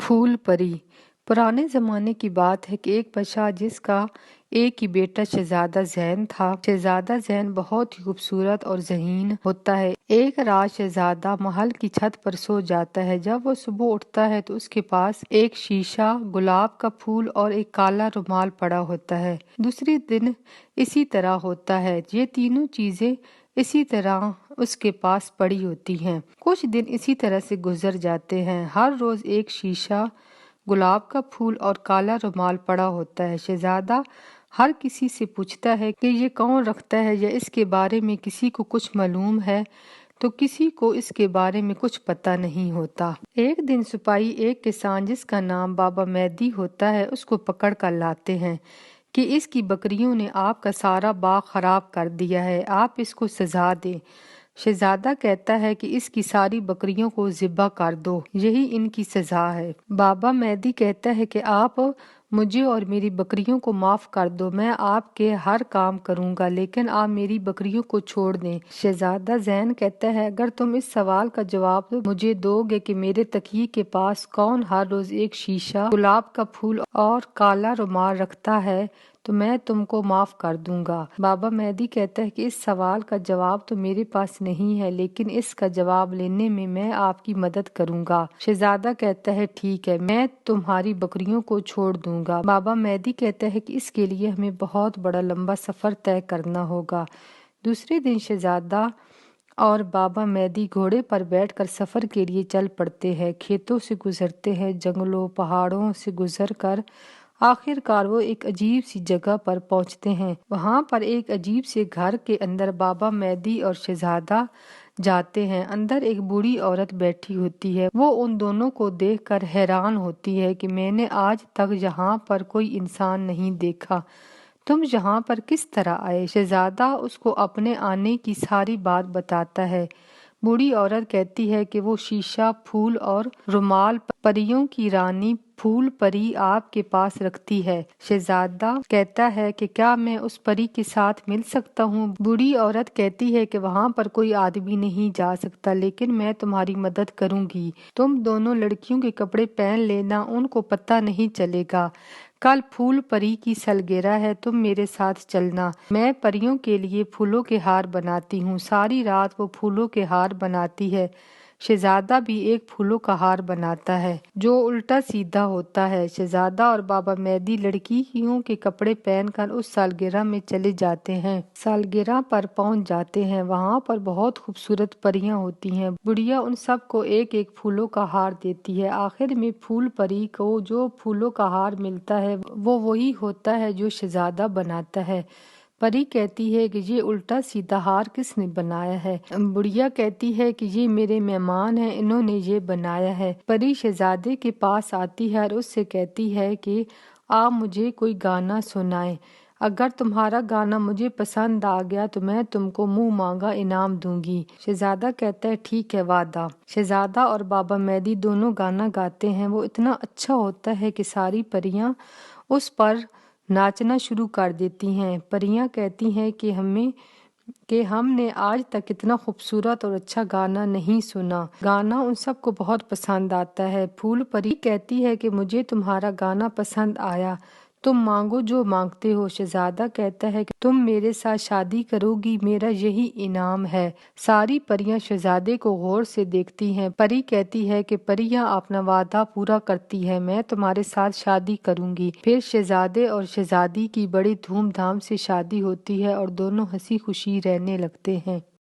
پھول پری۔ پرانے زمانے کی بات ہے کہ ایک بادشاہ جس کا ایک ہی بیٹا شہزادہ زین تھا۔ شہزادہ زین بہت ہی خوبصورت اور ذہین ہوتا ہے۔ ایک رات شہزادہ محل کی چھت پر سو جاتا ہے۔ جب وہ صبح اٹھتا ہے تو اس کے پاس ایک شیشہ، گلاب کا پھول اور ایک کالا رومال پڑا ہوتا ہے۔ دوسرے دن اسی طرح ہوتا ہے۔ یہ تینوں چیزیں اسی طرح اس کے پاس پڑی ہوتی ہیں۔ کچھ دن اسی طرح سے گزر جاتے ہیں۔ ہر روز ایک شیشہ، گلاب کا پھول اور کالا رومال پڑا ہوتا ہے۔ شہزادہ ہر کسی سے پوچھتا ہے کہ یہ کون رکھتا ہے یا اس کے بارے میں کسی کو کچھ معلوم ہے، تو کسی کو اس کے بارے میں کچھ پتہ نہیں ہوتا۔ ایک دن سپاہی ایک کسان جس کا نام بابا مہدی ہوتا ہے اس کو پکڑ کر لاتے ہیں کہ اس کی بکریوں نے آپ کا سارا باغ خراب کر دیا ہے، آپ اس کو سزا دیں۔ شہزادہ کہتا ہے کہ اس کی ساری بکریوں کو ذبح کر دو، یہی ان کی سزا ہے۔ بابا مہدی کہتا ہے کہ آپ مجھے اور میری بکریوں کو معاف کر دو، میں آپ کے ہر کام کروں گا، لیکن آپ میری بکریوں کو چھوڑ دیں۔ شہزادہ زین کہتا ہے اگر تم اس سوال کا جواب مجھے دو گے کہ میرے تکیے کے پاس کون ہر روز ایک شیشہ، گلاب کا پھول اور کالا رومال رکھتا ہے تو میں تم کو معاف کر دوں گا۔ بابا مہدی کہتا ہے کہ اس سوال کا جواب تو میرے پاس نہیں ہے، لیکن اس کا جواب لینے میں آپ کی مدد کروں گا۔ شہزادہ کہتا ہے ٹھیک ہے، میں تمہاری بکریوں کو چھوڑ دوں گا۔ بابا مہدی کہتا ہے کہ اس کے لیے ہمیں بہت بڑا لمبا سفر طے کرنا ہوگا۔ دوسرے دن شہزادہ اور بابا مہدی گھوڑے پر بیٹھ کر سفر کے لیے چل پڑتے ہیں۔ کھیتوں سے گزرتے ہیں، جنگلوں، پہاڑوں سے گزر کر آخر کار وہ ایک عجیب سی جگہ پر پہنچتے ہیں۔ وہاں پر ایک عجیب سے گھر کے اندر بابا مہدی اور شہزادہ جاتے ہیں۔ اندر ایک بوڑھی عورت بیٹھی ہوتی ہے۔ وہ ان دونوں کو دیکھ کر حیران ہوتی ہے کہ میں نے آج تک یہاں پر کوئی انسان نہیں دیکھا، تم یہاں پر کس طرح آئے؟ شہزادہ اس کو اپنے آنے کی ساری بات بتاتا ہے۔ بوڑھی عورت کہتی ہے کہ وہ شیشہ، پھول اور رومال پریوں کی رانی پھول پری آپ کے پاس رکھتی ہے۔ شہزادہ کہتا ہے کہ کیا میں اس پری کے ساتھ مل سکتا ہوں؟ بوڑھی عورت کہتی ہے کہ وہاں پر کوئی آدمی نہیں جا سکتا، لیکن میں تمہاری مدد کروں گی۔ تم دونوں لڑکیوں کے کپڑے پہن لینا، ان کو پتہ نہیں چلے گا۔ کل پھول پری کی سالگرہ ہے، تم میرے ساتھ چلنا۔ میں پریوں کے لیے پھولوں کے ہار بناتی ہوں۔ ساری رات وہ پھولوں کے ہار بناتی ہے۔ شہزادہ بھی ایک پھولوں کا ہار بناتا ہے جو الٹا سیدھا ہوتا ہے۔ شہزادہ اور بابا مہدی لڑکیوں کے کپڑے پہن کر اس سالگرہ میں چلے جاتے ہیں۔ سالگرہ پر پہنچ جاتے ہیں، وہاں پر بہت خوبصورت پریاں ہوتی ہیں۔ بڑھیا ان سب کو ایک ایک پھولوں کا ہار دیتی ہے۔ آخر میں پھول پری کو جو پھولوں کا ہار ملتا ہے وہ وہی ہوتا ہے جو شہزادہ بناتا ہے۔ پری کہتی ہے کہ یہ الٹا سیدھا ہار کس نے بنایا ہے؟ بڑھیا کہتی ہے کہ یہ میرے مہمان ہیں، انہوں نے یہ بنایا ہے۔ پری شہزادے کے پاس آتی ہے اور اس سے کہتی ہے کہ آپ مجھے کوئی گانا سنائیں، اگر تمہارا گانا مجھے پسند آ گیا تو میں تم کو منہ مانگا انعام دوں گی۔ شہزادہ کہتا ہے ٹھیک ہے، وعدہ۔ شہزادہ اور بابا مہدی دونوں گانا گاتے ہیں۔ وہ اتنا اچھا ہوتا ہے کہ ساری پریاں اس پر ناچنا شروع کر دیتی ہیں۔ پریاں کہتی ہیں کہ ہم نے آج تک اتنا خوبصورت اور اچھا گانا نہیں سنا۔ گانا ان سب کو بہت پسند آتا ہے۔ پھول پری کہتی ہے کہ مجھے تمہارا گانا پسند آیا، تم مانگو جو مانگتے ہو۔ شہزادہ کہتا ہے کہ تم میرے ساتھ شادی کرو گی، میرا یہی انعام ہے۔ ساری پریاں شہزادے کو غور سے دیکھتی ہیں۔ پری کہتی ہے کہ پریاں اپنا وعدہ پورا کرتی ہیں، میں تمہارے ساتھ شادی کروں گی۔ پھر شہزادے اور شہزادی کی بڑی دھوم دھام سے شادی ہوتی ہے اور دونوں ہنسی خوشی رہنے لگتے ہیں۔